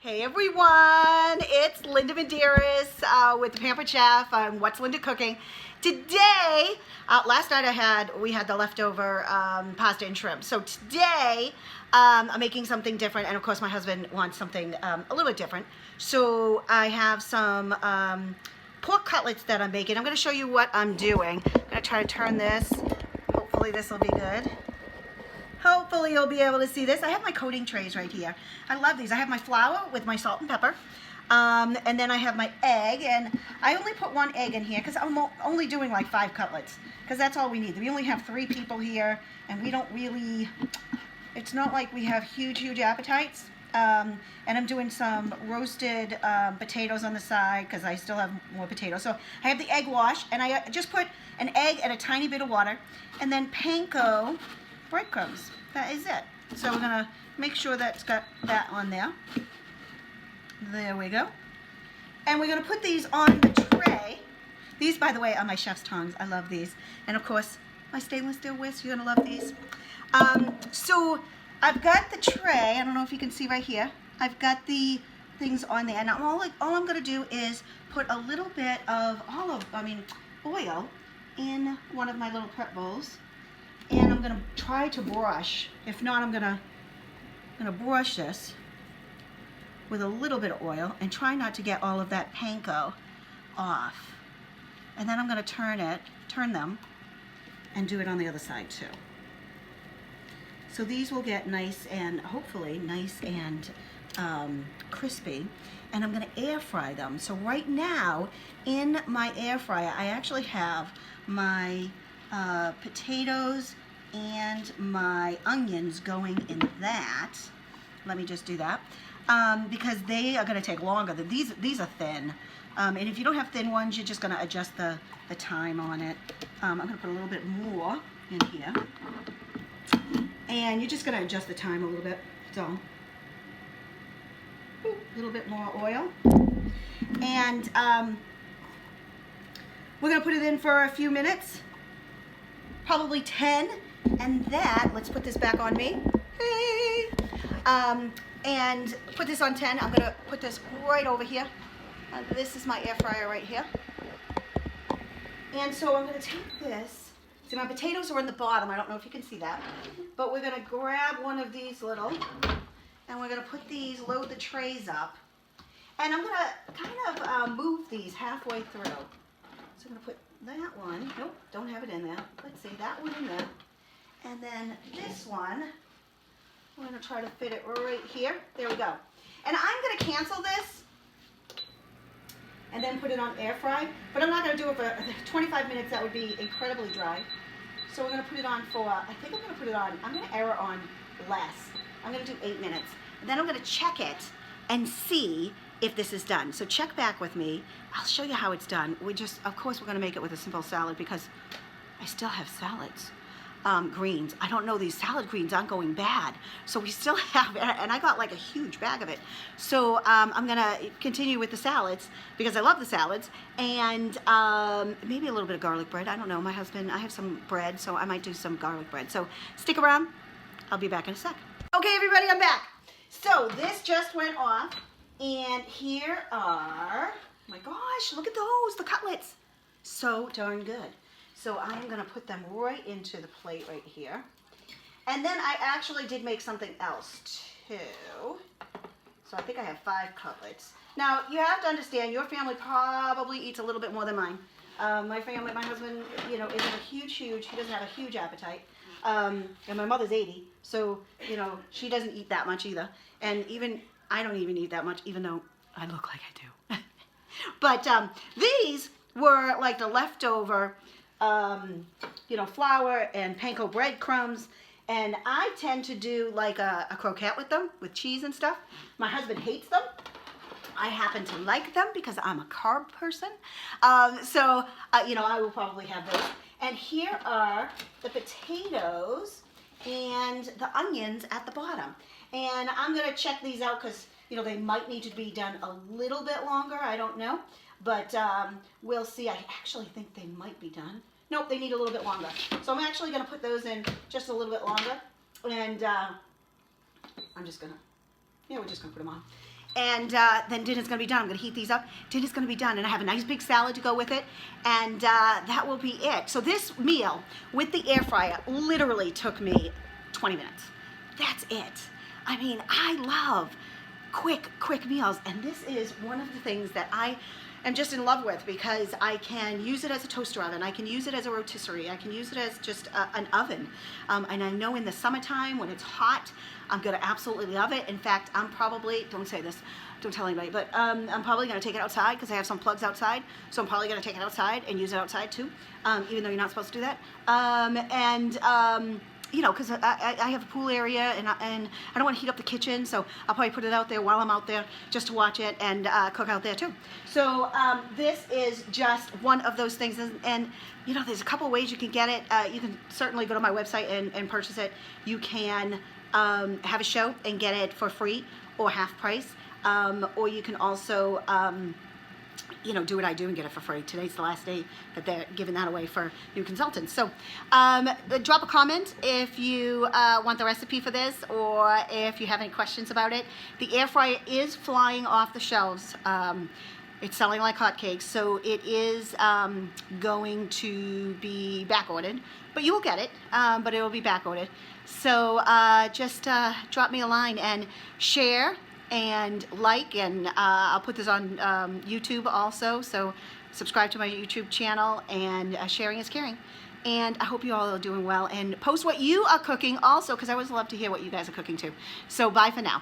Hey everyone, it's Linda Medeiros with the Pampered Chef on What's Linda Cooking. Today, last night we had the leftover pasta and shrimp. So today, I'm making something different, and of course my husband wants something a little bit different. So I have some pork cutlets that I'm making. I'm going to show you what I'm doing. I'm going to try to turn this. Hopefully this will be good. Hopefully you'll be able to see this. I have my coating trays right here. I love these. I have my flour with my salt and pepper. And then I have my egg. And I only put one egg in here because I'm only doing like 5 cutlets. Because that's all we need. We only have 3 people here. And we don't really, it's not like we have huge appetites. And I'm doing some roasted potatoes on the side because I still have more potatoes. So I have the egg wash. And I just put an egg and a tiny bit of water. And then Panko breadcrumbs. That is it. So we're gonna make sure that's got that on there. There we go. And we're gonna put these on the tray. These, by the way, are my chef's tongs. I love these. And of course, my stainless steel whisk. You're gonna love these. So I've got the tray. I don't know if you can see right here. I've got the things on there. Now all I'm gonna do is put a little bit of oil in one of my little prep bowls. And I'm gonna try to brush. If not, I'm gonna brush this with a little bit of oil and try not to get all of that panko off. And then I'm gonna turn them, and do it on the other side too. So these will get nice and hopefully nice and crispy. And I'm gonna air fry them. So right now in my air fryer, I actually have my potatoes and my onions going in that. Let me just do that because they are going to take longer. These are thin, and if you don't have thin ones, you're just going to adjust the time on it. I'm going to put a little bit more in here, and you're just going to adjust the time a little bit. So a little bit more oil, and we're going to put it in for a few minutes. Probably 10, and that, let's put this back on me, hey, and put this on 10. I'm gonna put this right over here. This is my air fryer right here. And so I'm gonna take this, see my potatoes are in the bottom, I don't know if you can see that, but we're gonna grab one of these little, and we're gonna put these, load the trays up, and I'm gonna kind of move these halfway through. So I'm gonna put that one, nope, don't have it in there. Let's see, that one in there. And then this one, we're gonna try to fit it right here. There we go. And I'm gonna cancel this and then put it on air fry, but I'm not gonna do it for 25 minutes. That would be incredibly dry. So we're gonna put it on for, I think I'm gonna put it on, I'm gonna error on less. I'm gonna do 8 minutes. And then I'm gonna check it and see if this is done. So check back with me. I'll show you how it's done. Of course we're gonna make it with a simple salad because I still have salads. Greens. I don't know, these salad greens aren't going bad. So we still have, and I got like a huge bag of it. So I'm gonna continue with the salads because I love the salads, and maybe a little bit of garlic bread. I don't know, my husband, I have some bread, so I might do some garlic bread. So stick around, I'll be back in a sec. Okay everybody, I'm back. So this just went off. And here are, my gosh, look at those, the cutlets. So darn good. So I'm gonna put them right into the plate right here. And then I actually did make something else too. So I think I have 5 cutlets. Now you have to understand, your family probably eats a little bit more than mine. My family, my husband, isn't a huge, he doesn't have a huge appetite. And my mother's 80, so, she doesn't eat that much either. And I don't even eat that much, even though I look like I do. But these were like the leftover, flour and panko breadcrumbs. And I tend to do like a croquette with them, with cheese and stuff. My husband hates them. I happen to like them because I'm a carb person. I will probably have those. And here are the potatoes and the onions at the bottom. And I'm going to check these out because, they might need to be done a little bit longer. I don't know. But we'll see. I actually think they might be done. Nope, they need a little bit longer. So I'm actually going to put those in just a little bit longer. And I'm just going to, we're just going to put them on. And then dinner's gonna be done. I'm gonna heat these up. Dinner's gonna be done, and I have a nice big salad to go with it, and that will be it. So this meal with the air fryer literally took me 20 minutes. That's it. I mean, I love quick meals, and this is one of the things that I am just in love with, because I can use it as a toaster oven, I can use it as a rotisserie, I can use it as just an oven, and I know in the summertime when it's hot, I'm gonna absolutely love it. In fact, I'm probably, don't say this, don't tell anybody, but I'm probably gonna take it outside, because I have some plugs outside, so I'm probably gonna take it outside and use it outside too, even though you're not supposed to do that. You know, because I have a pool area, and I don't want to heat up the kitchen, so I'll probably put it out there while I'm out there just to watch it and cook out there too. So this is just one of those things, and you know, there's a couple ways you can get it. You can certainly go to my website and purchase it. You can have a show and get it for free or half price, or you can also you know, do what I do and get it for free. Today's the last day that they're giving that away for new consultants. So drop a comment if you want the recipe for this, or if you have any questions about it. The air fryer is flying off the shelves. It's selling like hotcakes, so it is going to be back ordered, but you will get it, but it will be back ordered. So just drop me a line and share and like, and I'll put this on YouTube also, so subscribe to my YouTube channel, and sharing is caring. And I hope you all are doing well, and post what you are cooking also, because I always love to hear what you guys are cooking too. So bye for now.